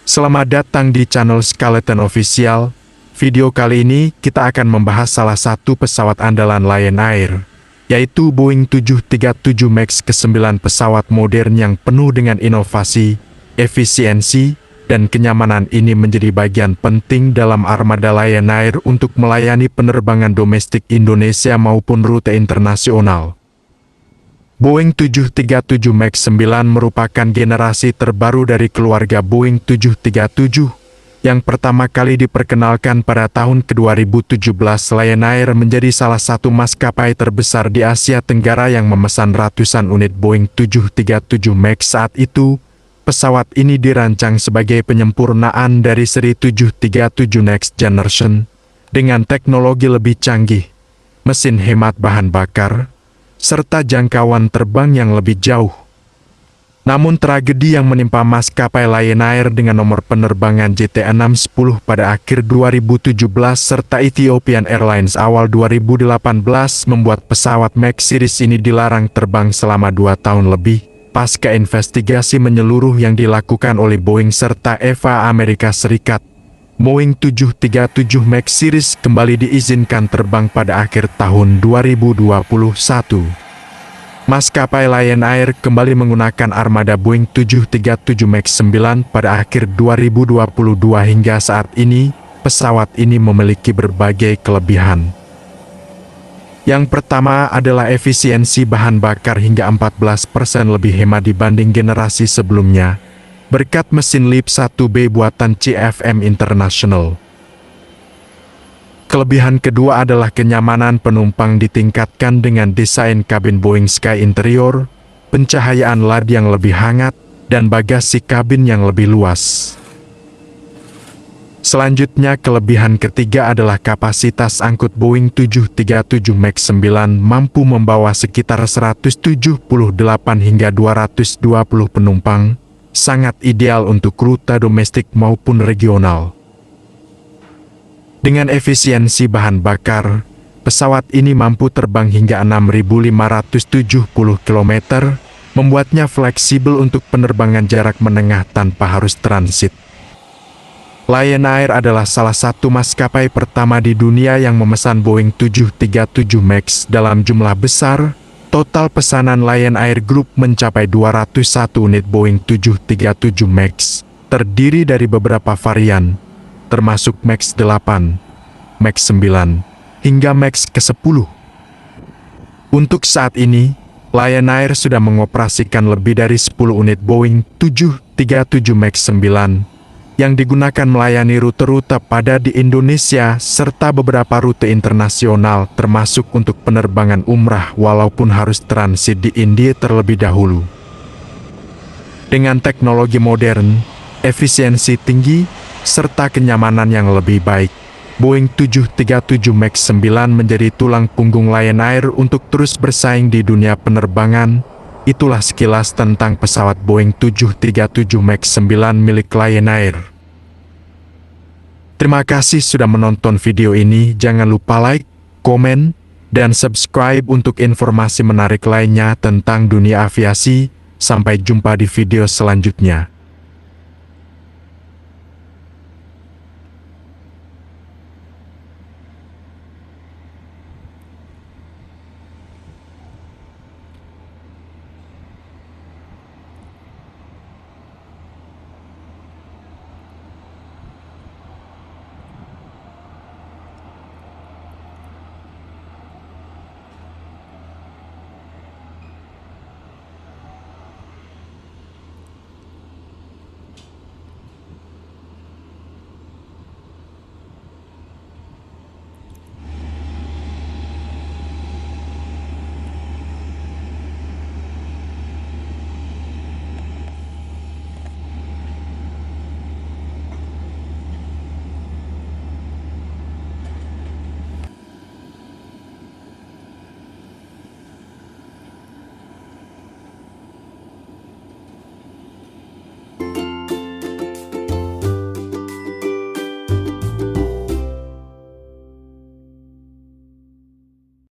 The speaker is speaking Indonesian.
Selamat datang di channel Skeleton Official. Video kali ini kita akan membahas salah satu pesawat andalan Lion Air, yaitu Boeing 737 MAX ke-9, pesawat modern yang penuh dengan inovasi, efisiensi, dan kenyamanan. Ini menjadi bagian penting dalam armada Lion Air untuk melayani penerbangan domestik Indonesia maupun rute internasional. Boeing 737 MAX 9 merupakan generasi terbaru dari keluarga Boeing 737, yang pertama kali diperkenalkan pada tahun ke-2017. Lion Air menjadi salah satu maskapai terbesar di Asia Tenggara yang memesan ratusan unit Boeing 737 MAX. Saat itu, pesawat ini dirancang sebagai penyempurnaan dari seri 737 Next Generation, dengan teknologi lebih canggih, mesin hemat bahan bakar, serta jangkauan terbang yang lebih jauh. Namun tragedi yang menimpa maskapai Lion Air dengan nomor penerbangan JT610 pada akhir 2017 serta Ethiopian Airlines awal 2018 membuat pesawat MAX series ini dilarang terbang selama 2 tahun lebih, pasca investigasi menyeluruh yang dilakukan oleh Boeing serta FAA Amerika Serikat. Boeing 737 MAX series kembali diizinkan terbang pada akhir tahun 2021. Maskapai Lion Air kembali menggunakan armada Boeing 737 MAX 9 pada akhir 2022. Hingga saat ini, pesawat ini memiliki berbagai kelebihan. Yang pertama adalah efisiensi bahan bakar hingga 14% lebih hemat dibanding generasi sebelumnya, berkat mesin LEAP 1B buatan CFM International. Kelebihan kedua adalah kenyamanan penumpang ditingkatkan dengan desain kabin Boeing Sky Interior, pencahayaan LED yang lebih hangat, dan bagasi kabin yang lebih luas. Selanjutnya, kelebihan ketiga adalah kapasitas angkut Boeing 737 MAX 9 mampu membawa sekitar 178 hingga 220 penumpang, sangat ideal untuk rute domestik maupun regional. Dengan efisiensi bahan bakar, pesawat ini mampu terbang hingga 6.570 km, membuatnya fleksibel untuk penerbangan jarak menengah tanpa harus transit. Lion Air adalah salah satu maskapai pertama di dunia yang memesan Boeing 737 MAX dalam jumlah besar. Total pesanan Lion Air Group mencapai 201 unit Boeing 737 MAX, terdiri dari beberapa varian, termasuk MAX 8, MAX 9, hingga MAX ke-10. Untuk saat ini, Lion Air sudah mengoperasikan lebih dari 10 unit Boeing 737 MAX 9, yang digunakan melayani rute-rute pada di Indonesia serta beberapa rute internasional, termasuk untuk penerbangan umrah walaupun harus transit di India terlebih dahulu. Dengan teknologi modern, efisiensi tinggi, serta kenyamanan yang lebih baik, Boeing 737 MAX 9 menjadi tulang punggung Lion Air untuk terus bersaing di dunia penerbangan. Itulah sekilas tentang pesawat Boeing 737 MAX 9 milik Lion Air. Terima kasih sudah menonton video ini. Jangan lupa like, komen, dan subscribe untuk informasi menarik lainnya tentang dunia aviasi. Sampai jumpa di video selanjutnya.